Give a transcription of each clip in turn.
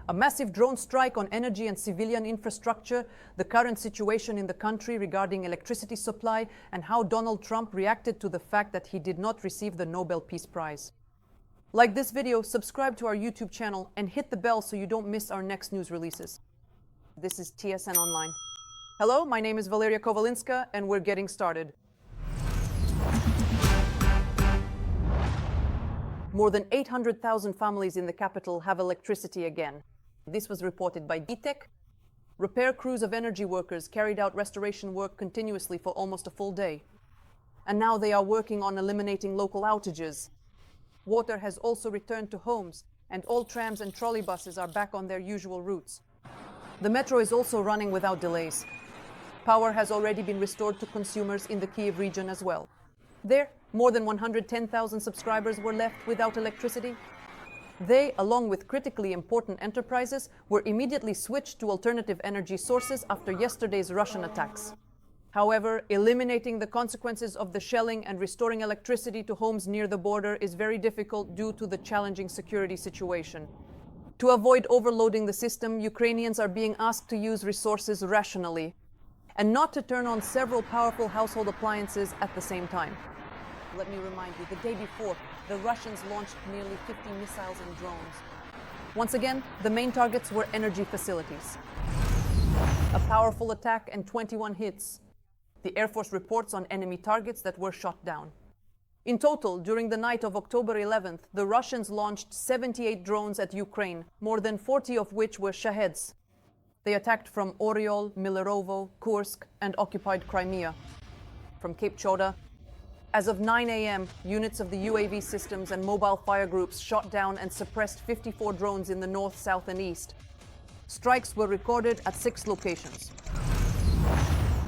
A massive drone strike on energy and civilian infrastructure, the current situation in the country regarding electricity supply, and how Donald Trump reacted to the fact that he did not receive the Nobel Peace Prize. Like this video, subscribe to our YouTube channel, and hit the bell so you don't miss our next news releases. This is TSN Online. Hello, my name is Valeria Kovalinska, and we're getting started. More than 800,000 families in the capital have electricity again. This was reported by DTEK. Repair crews of energy workers carried out restoration work continuously for almost a full day. And now they are working on eliminating local outages. Water has also returned to homes, and all trams and trolley buses are back on their usual routes. The metro is also running without delays. Power has already been restored to consumers in the Kyiv region as well. There, more than 110,000 subscribers were left without electricity. They, along with critically important enterprises, were immediately switched to alternative energy sources after yesterday's Russian attacks. However, eliminating the consequences of the shelling and restoring electricity to homes near the border is very difficult due to the challenging security situation. To avoid overloading the system, Ukrainians are being asked to use resources rationally and not to turn on several powerful household appliances at the same time. Let me remind you, the day before, the Russians launched nearly 50 missiles and drones. Once again, the main targets were energy facilities. A powerful attack and 21 hits. The Air Force reports on enemy targets that were shot down. In total, during the night of October 11th, the Russians launched 78 drones at Ukraine, more than 40 of which were Shaheds. They attacked from Oryol, Milerovo, Kursk, and occupied Crimea. From Cape Chota, as of 9 a.m., units of the UAV systems and mobile fire groups shot down and suppressed 54 drones in the north, south, and east. Strikes were recorded at 6 locations.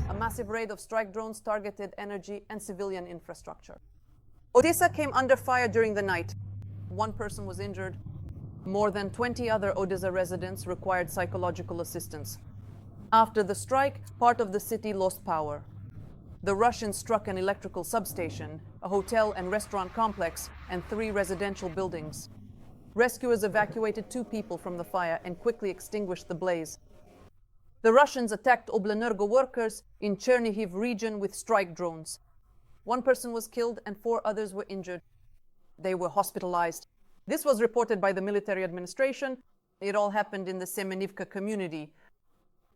A massive raid of strike drones targeted energy and civilian infrastructure. Odessa came under fire during the night. 1 person was injured. More than 20 other Odessa residents required psychological assistance. After the strike, part of the city lost power. The Russians struck an electrical substation, a hotel and restaurant complex, and 3 residential buildings. Rescuers evacuated 2 people from the fire and quickly extinguished the blaze. The Russians attacked Oblenergo workers in Chernihiv region with strike drones. 1 person was killed and 4 others were injured. They were hospitalized. This was reported by the military administration. It all happened in the Semenivka community.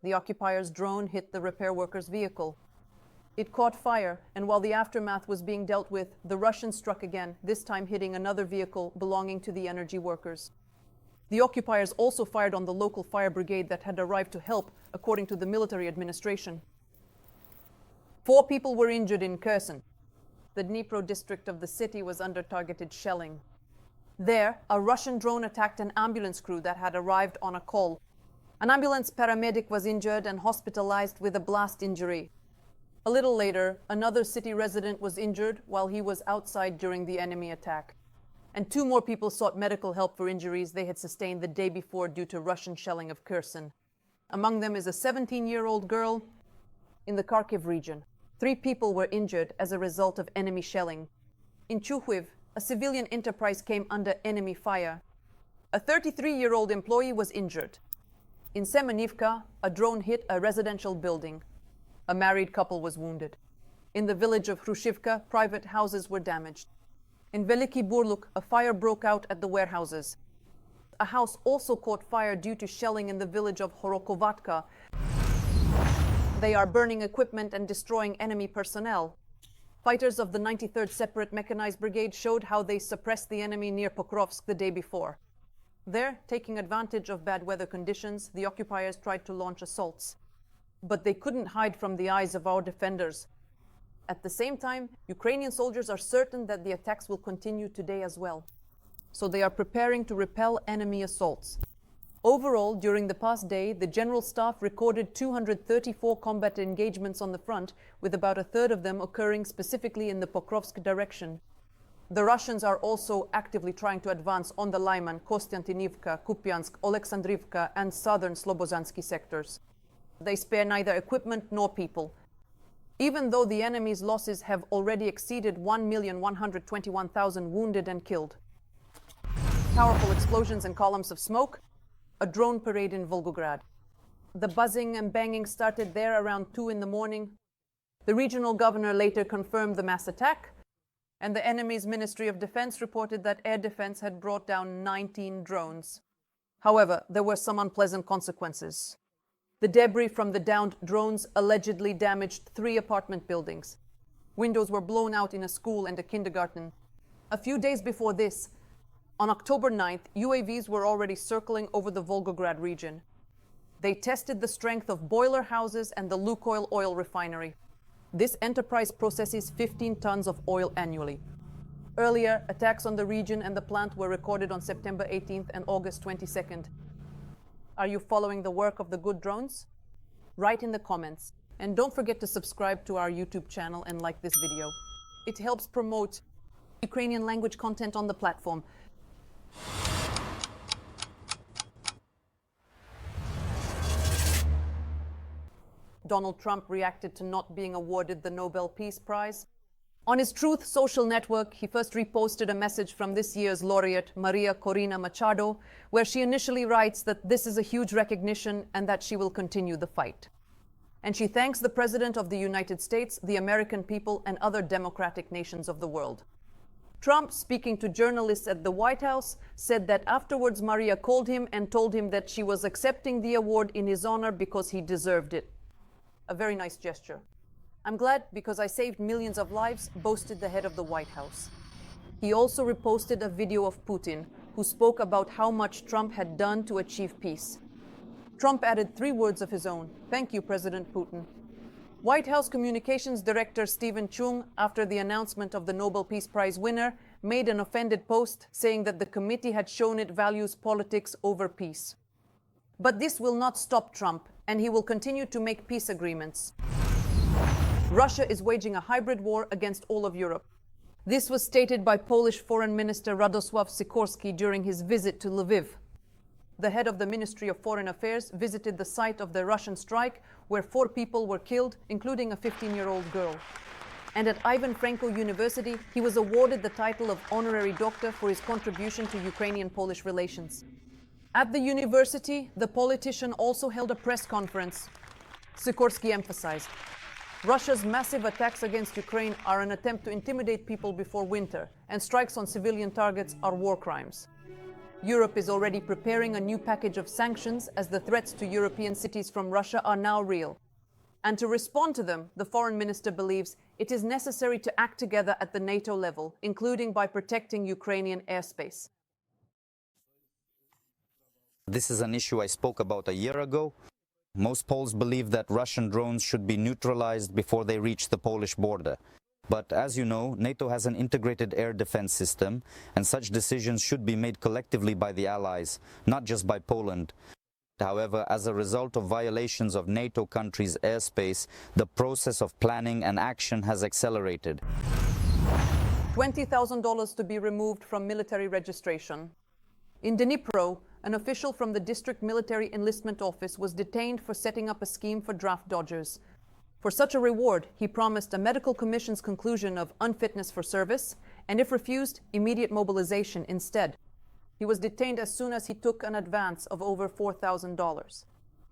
The occupiers' drone hit the repair workers' vehicle. It caught fire, and while the aftermath was being dealt with, the Russians struck again, this time hitting another vehicle belonging to the energy workers. The occupiers also fired on the local fire brigade that had arrived to help, according to the military administration. 4 people were injured in Kherson. The Dnipro district of the city was under targeted shelling. There, a Russian drone attacked an ambulance crew that had arrived on a call. An ambulance paramedic was injured and hospitalized with a blast injury. A little later, another city resident was injured while he was outside during the enemy attack. And 2 more people sought medical help for injuries they had sustained the day before due to Russian shelling of Kherson. Among them is a 17-year-old girl in the Kharkiv region. 3 people were injured as a result of enemy shelling. In Chuhuiv, a civilian enterprise came under enemy fire. A 33-year-old employee was injured. In Semenivka, a drone hit a residential building. A married couple was wounded. In the village of Hrushivka, private houses were damaged. In Veliki Burluk, a fire broke out at the warehouses. A house also caught fire due to shelling in the village of Horokovatka. They are burning equipment and destroying enemy personnel. Fighters of the 93rd Separate Mechanized Brigade showed how they suppressed the enemy near Pokrovsk the day before. There, taking advantage of bad weather conditions, the occupiers tried to launch assaults. But they couldn't hide from the eyes of our defenders. At the same time, Ukrainian soldiers are certain that the attacks will continue today as well. So they are preparing to repel enemy assaults. Overall, during the past day, the General Staff recorded 234 combat engagements on the front, with about a third of them occurring specifically in the Pokrovsk direction. The Russians are also actively trying to advance on the Lyman, Kostiantinivka, Kupiansk, Oleksandrivka, and southern Slobozansky sectors. They spare neither equipment nor people. Even though the enemy's losses have already exceeded 1,121,000 wounded and killed. Powerful explosions and columns of smoke, a drone parade in Volgograd. The buzzing and banging started there around 2 in the morning. The regional governor later confirmed the mass attack, and the enemy's Ministry of Defense reported that air defense had brought down 19 drones. However, there were some unpleasant consequences. The debris from the downed drones allegedly damaged 3 apartment buildings. Windows were blown out in a school and a kindergarten. A few days before this, on October 9th, UAVs were already circling over the Volgograd region. They tested the strength of boiler houses and the Lukoil oil refinery. This enterprise processes 15 tons of oil annually. Earlier, attacks on the region and the plant were recorded on September 18th and August 22nd. Are you following the work of the good drones? Write in the comments. And don't forget to subscribe to our YouTube channel and like this video. It helps promote Ukrainian language content on the platform. Donald Trump reacted to not being awarded the Nobel Peace Prize. On his Truth social network, he first reposted a message from this year's laureate, Maria Corina Machado, where she initially writes that this is a huge recognition and that she will continue the fight. And she thanks the President of the United States, the American people, and other democratic nations of the world. Trump, speaking to journalists at the White House, said that afterwards Maria called him and told him that she was accepting the award in his honor because he deserved it. A very nice gesture. I'm glad because I saved millions of lives, boasted the head of the White House. He also reposted a video of Putin, who spoke about how much Trump had done to achieve peace. Trump added 3 words of his own. Thank you, President Putin. White House Communications Director Stephen Chung, after the announcement of the Nobel Peace Prize winner, made an offended post saying that the committee had shown it values politics over peace. But this will not stop Trump, and he will continue to make peace agreements. Russia is waging a hybrid war against all of Europe. This was stated by Polish Foreign Minister Radosław Sikorski during his visit to Lviv. The head of the Ministry of Foreign Affairs visited the site of the Russian strike, where 4 people were killed, including a 15-year-old girl. And at Ivan Franko University, he was awarded the title of honorary doctor for his contribution to Ukrainian-Polish relations. At the university, the politician also held a press conference. Sikorski emphasized, Russia's massive attacks against Ukraine are an attempt to intimidate people before winter, and strikes on civilian targets are war crimes. Europe is already preparing a new package of sanctions as the threats to European cities from Russia are now real. And to respond to them, the foreign minister believes it is necessary to act together at the NATO level, including by protecting Ukrainian airspace. This is an issue I spoke about a year ago. Most Poles believe that Russian drones should be neutralized before they reach the Polish border. But as you know, NATO has an integrated air defense system, and such decisions should be made collectively by the allies, not just by Poland. However, as a result of violations of NATO countries' airspace, the process of planning and action has accelerated. $20,000 to be removed from military registration. In Dnipro, an official from the district military enlistment office was detained for setting up a scheme for draft dodgers. For such a reward, he promised a medical commission's conclusion of unfitness for service, and if refused, immediate mobilization instead. He was detained as soon as he took an advance of over $4,000.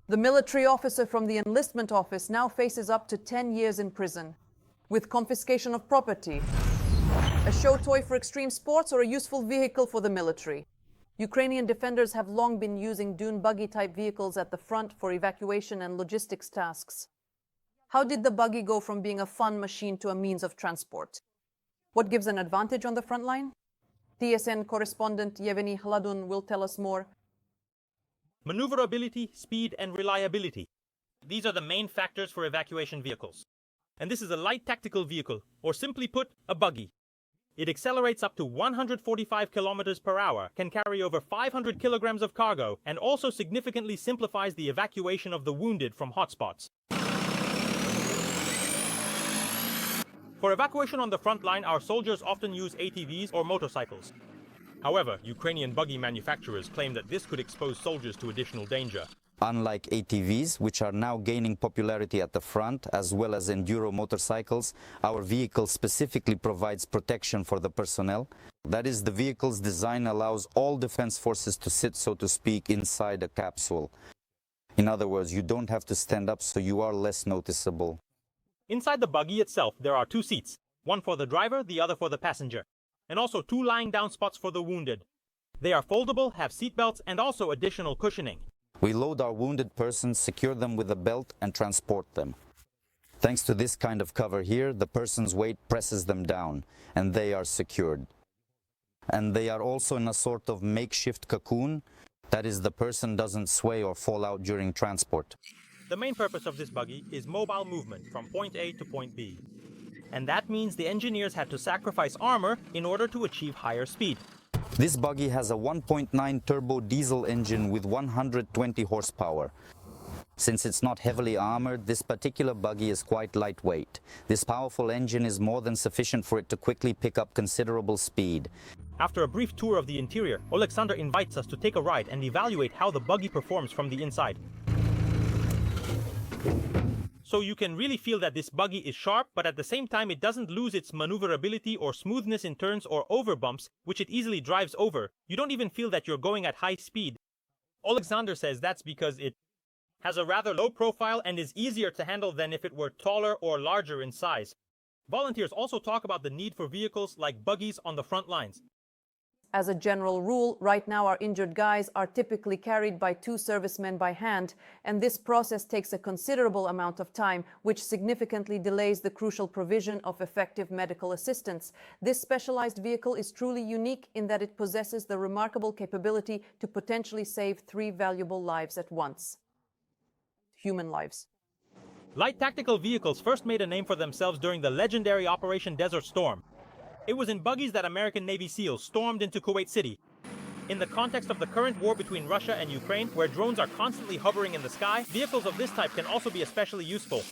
The military officer from the enlistment office now faces up to 10 years in prison, with confiscation of property, a show toy for extreme sports, or a useful vehicle for the military. Ukrainian defenders have long been using dune buggy-type vehicles at the front for evacuation and logistics tasks. How did the buggy go from being a fun machine to a means of transport? What gives an advantage on the front line? TSN correspondent Yevgeny Hladun will tell us more. Maneuverability, speed, and reliability. These are the main factors for evacuation vehicles. And this is a light tactical vehicle, or simply put, a buggy. It accelerates up to 145 kilometers per hour, can carry over 500 kilograms of cargo, and also significantly simplifies the evacuation of the wounded from hotspots. For evacuation on the front line, our soldiers often use ATVs or motorcycles. However, Ukrainian buggy manufacturers claim that this could expose soldiers to additional danger. Unlike ATVs, which are now gaining popularity at the front, as well as enduro motorcycles, our vehicle specifically provides protection for the personnel. That is, the vehicle's design allows all defense forces to sit, so to speak, inside a capsule. In other words, you don't have to stand up, so you are less noticeable. Inside the buggy itself, there are 2 seats, one for the driver, the other for the passenger, and also 2 lying down spots for the wounded. They are foldable, have seat belts, and also additional cushioning. We load our wounded persons, secure them with a belt, and transport them. Thanks to this kind of cover here, the person's weight presses them down, and they are secured. And they are also in a sort of makeshift cocoon. That is, the person doesn't sway or fall out during transport. The main purpose of this buggy is mobile movement from point A to point B. And that means the engineers had to sacrifice armor in order to achieve higher speed. This buggy has a 1.9 turbo diesel engine with 120 horsepower. Since it's not heavily armored, this particular buggy is quite lightweight. This powerful engine is more than sufficient for it to quickly pick up considerable speed. After a brief tour of the interior, Alexander invites us to take a ride and evaluate how the buggy performs from the inside. So you can really feel that this buggy is sharp, but at the same time it doesn't lose its maneuverability or smoothness in turns or over bumps, which it easily drives over. You don't even feel that you're going at high speed. Alexander says that's because it has a rather low profile and is easier to handle than if it were taller or larger in size. Volunteers also talk about the need for vehicles like buggies on the front lines. As a general rule, right now our injured guys are typically carried by 2 servicemen by hand, and this process takes a considerable amount of time, which significantly delays the crucial provision of effective medical assistance. This specialized vehicle is truly unique in that it possesses the remarkable capability to potentially save 3 valuable lives at once. Human lives. Light tactical vehicles first made a name for themselves during the legendary Operation Desert Storm. It was in buggies that American Navy SEALs stormed into Kuwait City. In the context of the current war between Russia and Ukraine, where drones are constantly hovering in the sky, vehicles of this type can also be especially useful.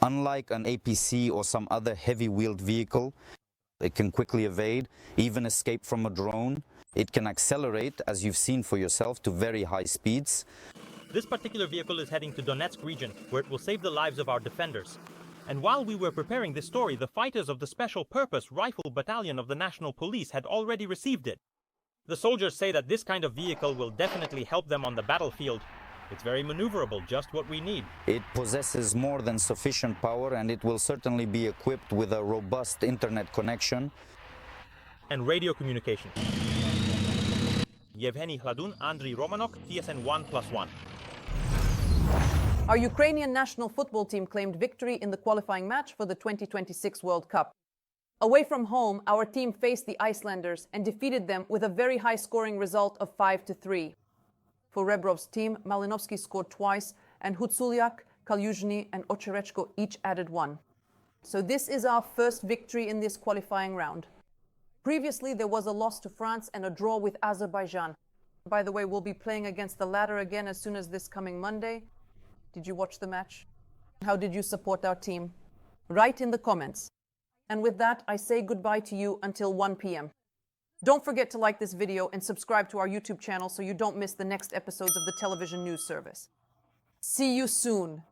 Unlike an APC or some other heavy-wheeled vehicle, it can quickly evade, even escape from a drone. It can accelerate, as you've seen for yourself, to very high speeds. This particular vehicle is heading to Donetsk region, where it will save the lives of our defenders. And while we were preparing this story, the fighters of the Special Purpose Rifle Battalion of the National Police had already received it. The soldiers say that this kind of vehicle will definitely help them on the battlefield. It's very maneuverable, just what we need. It possesses more than sufficient power, and it will certainly be equipped with a robust internet connection and radio communication. Yevgeny Hladun, Andriy Romanok, TSN 1+1. Our Ukrainian national football team claimed victory in the qualifying match for the 2026 World Cup. Away from home, our team faced the Icelanders and defeated them with a very high scoring result of 5-3. For Rebrov's team, Malinovsky scored twice, and Hutsuliak, Kalyuzhny and Ocherechko each added 1. So this is our first victory in this qualifying round. Previously, there was a loss to France and a draw with Azerbaijan. By the way, we'll be playing against the latter again as soon as this coming Monday. Did you watch the match? How did you support our team? Write in the comments. And with that, I say goodbye to you until 1 p.m. Don't forget to like this video and subscribe to our YouTube channel so you don't miss the next episodes of the television news service. See you soon.